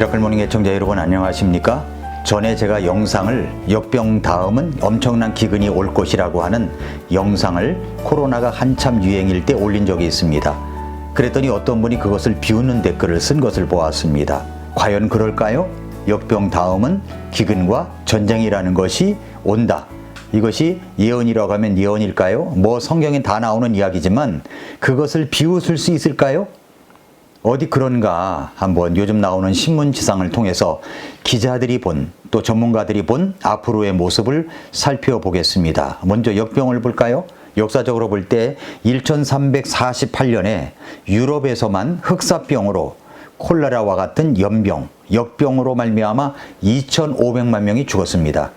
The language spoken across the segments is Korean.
미라클모닝 애청자 여러분 안녕하십니까? 전에 제가 영상을 역병 다음은 엄청난 기근이 올 것이라고 하는 영상을 코로나가 한참 유행일 때 올린 적이 있습니다. 그랬더니 어떤 분이 그것을 비웃는 댓글을 쓴 것을 보았습니다. 과연 그럴까요? 역병 다음은 기근과 전쟁이라는 것이 온다. 이것이 예언이라고 하면 예언일까요? 뭐 성경에 다 나오는 이야기지만 그것을 비웃을 수 있을까요? 어디 그런가 한번 요즘 나오는 신문지상을 통해서 기자들이 본, 또 전문가들이 본 앞으로의 모습을 살펴보겠습니다. 먼저 역병을 볼까요? 역사적으로 볼 때 1348년에 유럽에서만 흑사병으로 콜레라와 같은 연병, 역병으로 말미암아 2500만 명이 죽었습니다.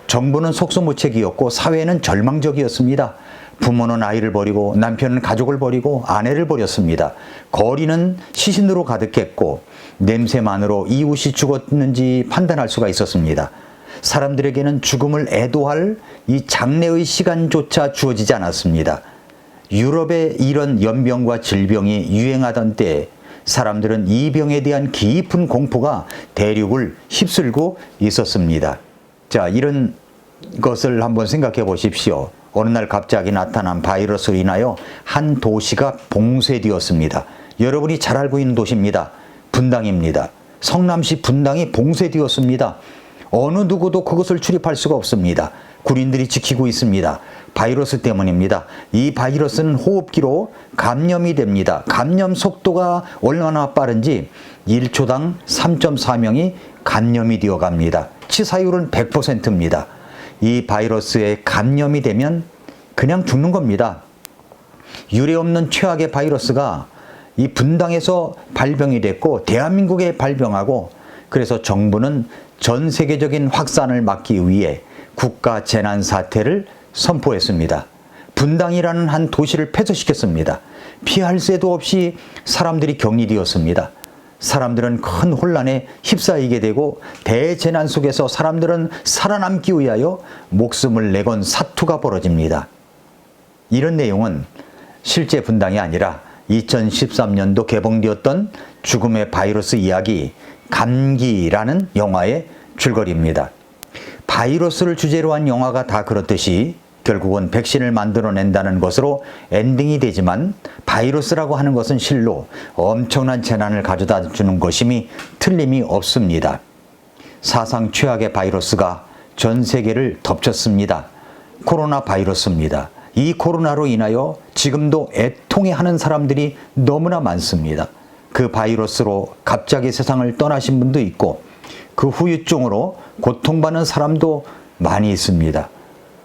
정부는 속수무책이었고 사회는 절망적이었습니다. 부모는 아이를 버리고 남편은 가족을 버리고 아내를 버렸습니다. 거리는 시신으로 가득했고 냄새만으로 이웃이 죽었는지 판단할 수가 있었습니다. 사람들에게는 죽음을 애도할 이 장례의 시간조차 주어지지 않았습니다. 유럽에 이런 연병과 질병이 유행하던 때에 사람들은 이 병에 대한 깊은 공포가 대륙을 휩쓸고 있었습니다. 자, 이런 것을 한번 생각해 보십시오. 어느 날 갑자기 나타난 바이러스로 인하여 한 도시가 봉쇄되었습니다. 여러분이 잘 알고 있는 도시입니다. 분당입니다. 성남시 분당이 봉쇄되었습니다. 어느 누구도 그것을 출입할 수가 없습니다. 군인들이 지키고 있습니다. 바이러스 때문입니다. 이 바이러스는 호흡기로 감염이 됩니다. 감염 속도가 얼마나 빠른지 1초당 3.4명이 감염이 되어 갑니다. 치사율은 100%입니다. 이 바이러스에 감염이 되면 그냥 죽는 겁니다. 유례 없는 최악의 바이러스가 이 분당에서 발병이 됐고 대한민국에 발병하고, 그래서 정부는 전 세계적인 확산을 막기 위해 국가 재난 사태를 선포했습니다. 분당이라는 한 도시를 폐쇄시켰습니다. 피할 새도 없이 사람들이 격리되었습니다. 사람들은 큰 혼란에 휩싸이게 되고 대재난 속에서 사람들은 살아남기 위하여 목숨을 내건 사투가 벌어집니다. 이런 내용은 실제 분당이 아니라 2013년도 개봉되었던 죽음의 바이러스 이야기 감기라는 영화의 줄거리입니다. 바이러스를 주제로 한 영화가 다 그렇듯이 결국은 백신을 만들어낸다는 것으로 엔딩이 되지만 바이러스라고 하는 것은 실로 엄청난 재난을 가져다 주는 것임이 틀림이 없습니다. 사상 최악의 바이러스가 전 세계를 덮쳤습니다. 코로나 바이러스입니다. 이 코로나로 인하여 지금도 애통해하는 사람들이 너무나 많습니다. 그 바이러스로 갑자기 세상을 떠나신 분도 있고 그 후유증으로 고통받는 사람도 많이 있습니다.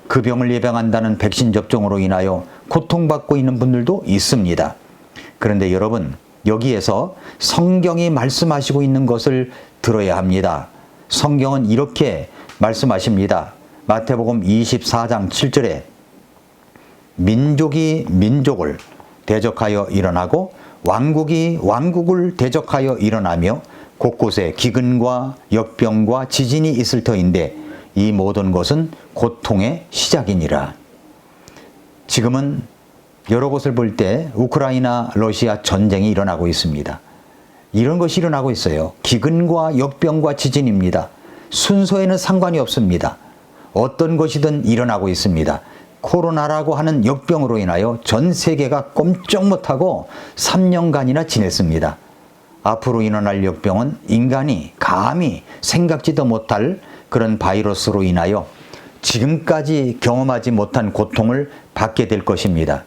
그 병을 예방한다는 백신 접종으로 인하여 고통받고 있는 분들도 있습니다. 그런데 여러분, 여기에서 성경이 말씀하시고 있는 것을 들어야 합니다. 성경은 이렇게 말씀하십니다. 마태복음 24장 7절에 민족이 민족을 대적하여 일어나고 왕국이 왕국을 대적하여 일어나며 곳곳에 기근과 역병과 지진이 있을 터인데 이 모든 것은 고통의 시작이니라. 지금은 여러 곳을 볼 때 우크라이나 러시아 전쟁이 일어나고 있습니다. 이런 것이 일어나고 있어요. 기근과 역병과 지진입니다. 순서에는 상관이 없습니다. 어떤 것이든 일어나고 있습니다. 코로나라고 하는 역병으로 인하여 전 세계가 꼼짝 못하고 3년간이나 지냈습니다. 앞으로 일어날 역병은 인간이 감히 생각지도 못할 그런 바이러스로 인하여 지금까지 경험하지 못한 고통을 받게 될 것입니다.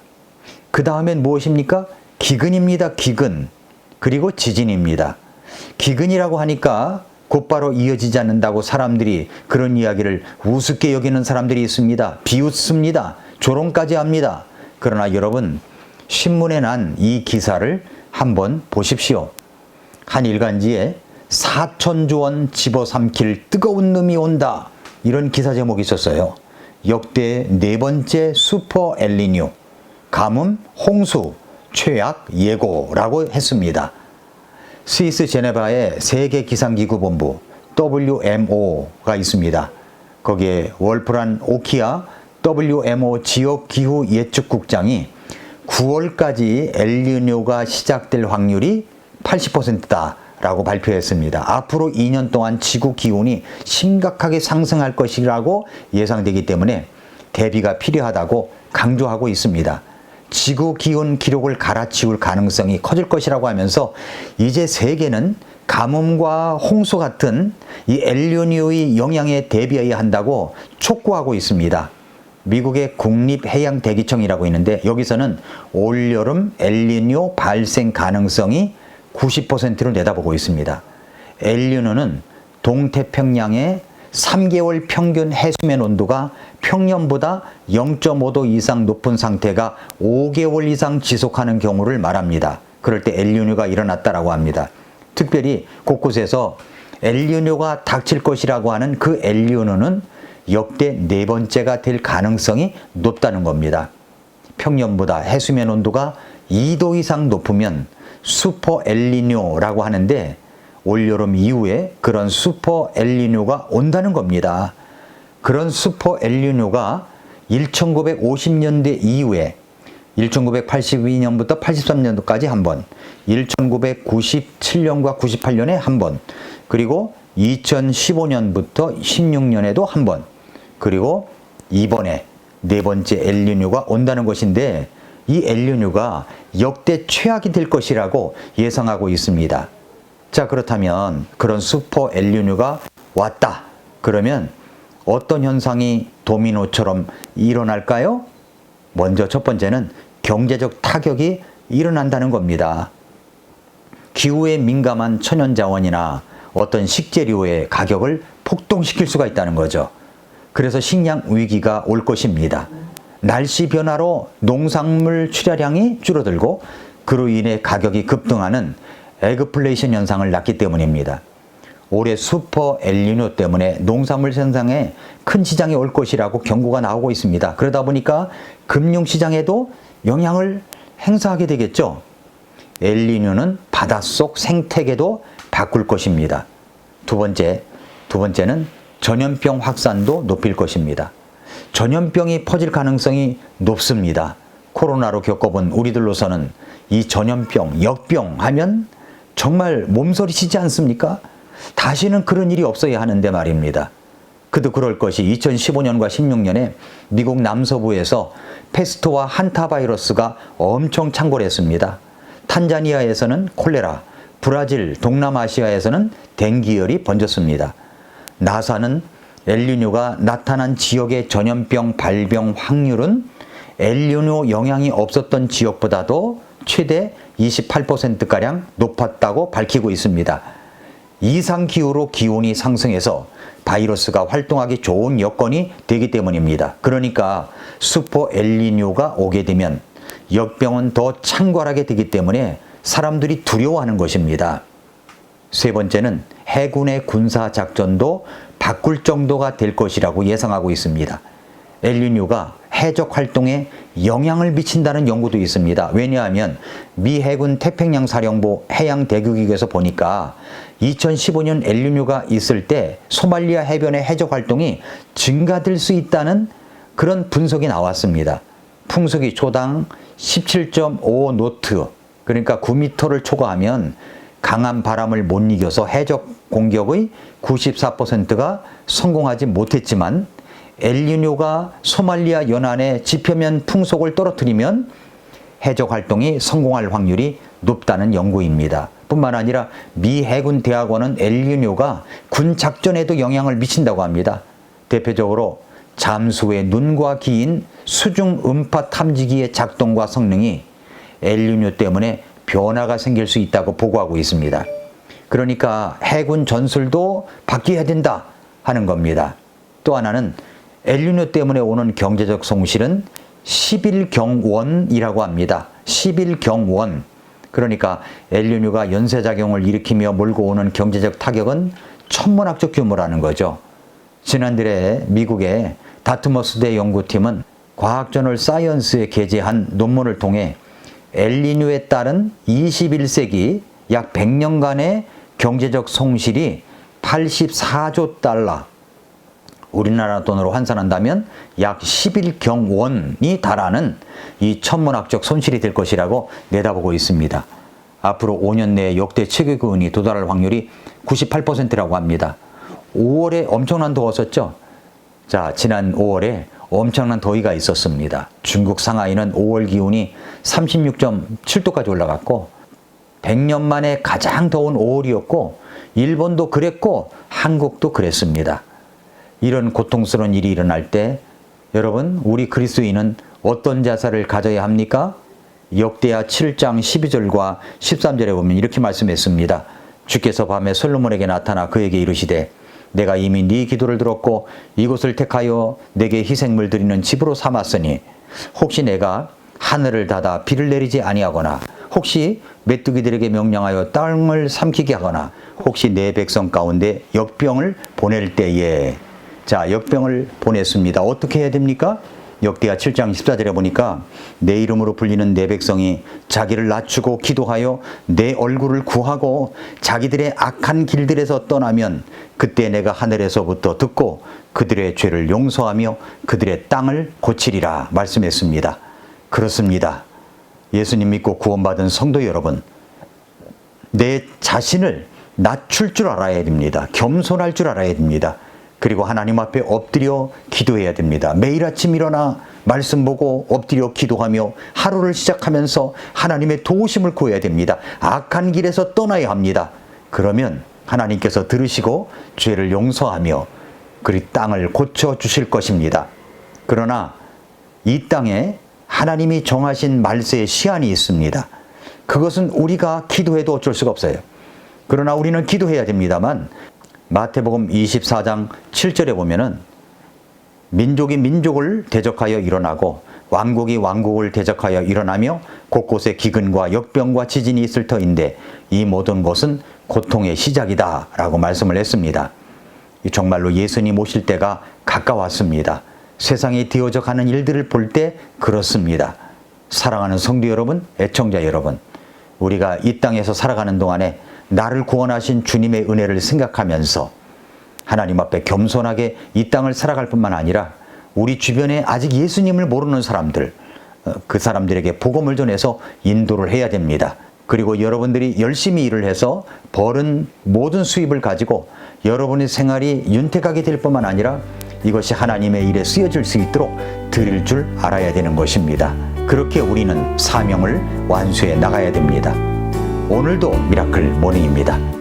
그 다음엔 무엇입니까? 기근입니다. 기근. 그리고 지진입니다. 기근이라고 하니까 곧바로 이어지지 않는다고 사람들이 그런 이야기를 우습게 여기는 사람들이 있습니다. 비웃습니다. 조롱까지 합니다. 그러나 여러분, 신문에 난 이 기사를 한번 보십시오. 한 일간지에 4천조 원 집어삼킬 뜨거운 놈이 온다, 이런 기사 제목이 있었어요. 역대 4번째 슈퍼 엘니뇨, 가뭄, 홍수, 최악 예고라고 했습니다. 스위스 제네바의 세계기상기구본부 WMO가 있습니다. 거기에 월프란 오키아 WMO 지역기후예측국장이 9월까지 엘니뇨가 시작될 확률이 80%다 라고 발표했습니다. 앞으로 2년 동안 지구 기온이 심각하게 상승할 것이라고 예상되기 때문에 대비가 필요하다고 강조하고 있습니다. 지구 기온 기록을 갈아치울 가능성이 커질 것이라고 하면서 이제 세계는 가뭄과 홍수 같은 이 엘니뇨의 영향에 대비해야 한다고 촉구하고 있습니다. 미국의 국립해양대기청이라고 있는데 여기서는 올여름 엘니뇨 발생 가능성이 90%로 내다보고 있습니다. 엘니뇨는 동태평양의 3개월 평균 해수면 온도가 평년보다 0.5도 이상 높은 상태가 5개월 이상 지속하는 경우를 말합니다. 그럴 때 엘니뇨가 일어났다라고 합니다. 특별히 곳곳에서 엘니뇨가 닥칠 것이라고 하는 그 엘니뇨는 역대 4번째가 될 가능성이 높다는 겁니다. 평년보다 해수면 온도가 2도 이상 높으면 슈퍼 엘니뇨라고 하는데 올여름 이후에 그런 슈퍼 엘니뇨가 온다는 겁니다. 그런 슈퍼 엘니뇨가 1950년대 이후에 1982년부터 83년도까지 한 번, 1997년과 98년에 한 번, 그리고 2015년부터 16년에도 한 번, 그리고 이번에 4번째 엘니뇨가 온다는 것인데 이 엘니뇨가 역대 최악이 될 것이라고 예상하고 있습니다. 자, 그렇다면 그런 슈퍼 엘니뇨가 왔다. 그러면 어떤 현상이 도미노처럼 일어날까요? 먼저 첫 번째는 경제적 타격이 일어난다는 겁니다. 기후에 민감한 천연자원이나 어떤 식재료의 가격을 폭등시킬 수가 있다는 거죠. 그래서 식량 위기가 올 것입니다. 날씨 변화로 농산물 출하량이 줄어들고 그로 인해 가격이 급등하는 에그플레이션 현상을 낳기 때문입니다. 올해 슈퍼 엘니뇨 때문에 농산물 생산에 큰 지장이 올 것이라고 경고가 나오고 있습니다. 그러다 보니까 금융시장에도 영향을 행사하게 되겠죠. 엘니뇨는 바닷속 생태계도 바꿀 것입니다. 두 번째는 전염병 확산도 높일 것입니다. 전염병이 퍼질 가능성이 높습니다. 코로나로 겪어본 우리들로서는 이 전염병, 역병 하면 정말 몸서리치지 않습니까? 다시는 그런 일이 없어야 하는데 말입니다. 그도 그럴 것이 2015년과 16년에 미국 남서부에서 패스트와 한타 바이러스가 엄청 창궐했습니다. 탄자니아에서는 콜레라, 브라질, 동남아시아에서는 댕기열이 번졌습니다. 나사는 엘니뇨가 나타난 지역의 전염병 발병 확률은 엘니뇨 영향이 없었던 지역보다도 최대 28%가량 높았다고 밝히고 있습니다. 이상기후로 기온이 상승해서 바이러스가 활동하기 좋은 여건이 되기 때문입니다. 그러니까 슈퍼 엘니뇨가 오게 되면 역병은 더 창궐하게 되기 때문에 사람들이 두려워하는 것입니다. 세 번째는 해군의 군사작전도 바꿀 정도가 될 것이라고 예상하고 있습니다. 엘니뇨가 해적 활동에 영향을 미친다는 연구도 있습니다. 왜냐하면 미 해군 태평양 사령부 해양대교기에서 보니까 2015년 엘니뇨가 있을 때 소말리아 해변의 해적 활동이 증가될 수 있다는 그런 분석이 나왔습니다. 풍속이 초당 17.5노트, 그러니까 9m를 초과하면 강한 바람을 못 이겨서 해적 공격의 94%가 성공하지 못했지만 엘니뇨가 소말리아 연안의 지표면 풍속을 떨어뜨리면 해적 활동이 성공할 확률이 높다는 연구입니다. 뿐만 아니라 미 해군 대학원은 엘니뇨가 군 작전에도 영향을 미친다고 합니다. 대표적으로 잠수의 눈과 귀인 수중 음파 탐지기의 작동과 성능이 엘니뇨 때문에 변화가 생길 수 있다고 보고하고 있습니다. 그러니까 해군 전술도 바뀌어야 된다 하는 겁니다. 또 하나는 엘니뇨 때문에 오는 경제적 손실은 11경원이라고 합니다. 11경원. 그러니까 엘니뇨가 연쇄작용을 일으키며 몰고 오는 경제적 타격은 천문학적 규모라는 거죠. 지난달에 미국의 다트머스대 연구팀은 과학저널 사이언스에 게재한 논문을 통해 엘니뇨에 따른 21세기 약 100년간의 경제적 손실이 84조 달러, 우리나라 돈으로 환산한다면 약 11경원이 달하는 이 천문학적 손실이 될 것이라고 내다보고 있습니다. 앞으로 5년 내에 역대 최고 기온이 도달할 확률이 98%라고 합니다. 5월에 엄청난 더웠었죠. 자, 지난 5월에 엄청난 더위가 있었습니다. 중국 상하이는 5월 기온이 36.7도까지 올라갔고 100년 만에 가장 더운 5월이었고 일본도 그랬고 한국도 그랬습니다. 이런 고통스러운 일이 일어날 때 여러분, 우리 그리스도인은 어떤 자세를 가져야 합니까? 역대하 7장 12절과 13절에 보면 이렇게 말씀했습니다. 주께서 밤에 솔로몬에게 나타나 그에게 이르시되 내가 이미 네 기도를 들었고 이곳을 택하여 내게 희생물 드리는 집으로 삼았으니 혹시 내가 하늘을 닫아 비를 내리지 아니하거나 혹시 메뚜기들에게 명령하여 땅을 삼키게 하거나 혹시 내 백성 가운데 역병을 보낼 때에, 자, 역병을 보냈습니다. 어떻게 해야 됩니까? 역대하 7장 14절에 보니까 내 이름으로 불리는 내 백성이 자기를 낮추고 기도하여 내 얼굴을 구하고 자기들의 악한 길들에서 떠나면 그때 내가 하늘에서부터 듣고 그들의 죄를 용서하며 그들의 땅을 고치리라 말씀했습니다. 그렇습니다. 예수님 믿고 구원받은 성도 여러분, 내 자신을 낮출 줄 알아야 됩니다. 겸손할 줄 알아야 됩니다. 그리고 하나님 앞에 엎드려 기도해야 됩니다. 매일 아침 일어나 말씀 보고 엎드려 기도하며 하루를 시작하면서 하나님의 도우심을 구해야 됩니다. 악한 길에서 떠나야 합니다. 그러면 하나님께서 들으시고 죄를 용서하며 그리 땅을 고쳐주실 것입니다. 그러나 이 땅에 하나님이 정하신 말세의 시한이 있습니다. 그것은 우리가 기도해도 어쩔 수가 없어요. 그러나 우리는 기도해야 됩니다만 마태복음 24장 7절에 보면은 민족이 민족을 대적하여 일어나고 왕국이 왕국을 대적하여 일어나며 곳곳에 기근과 역병과 지진이 있을 터인데 이 모든 것은 고통의 시작이다 라고 말씀을 했습니다. 정말로 예수님 오실 때가 가까웠습니다. 세상에 되어져 가는 일들을 볼 때 그렇습니다. 사랑하는 성도 여러분, 애청자 여러분, 우리가 이 땅에서 살아가는 동안에 나를 구원하신 주님의 은혜를 생각하면서 하나님 앞에 겸손하게 이 땅을 살아갈 뿐만 아니라 우리 주변에 아직 예수님을 모르는 사람들, 그 사람들에게 복음을 전해서 인도를 해야 됩니다. 그리고 여러분들이 열심히 일을 해서 벌은 모든 수입을 가지고 여러분의 생활이 윤택하게 될 뿐만 아니라 이것이 하나님의 일에 쓰여질 수 있도록 드릴 줄 알아야 되는 것입니다. 그렇게 우리는 사명을 완수해 나가야 됩니다. 오늘도 미라클 모닝입니다.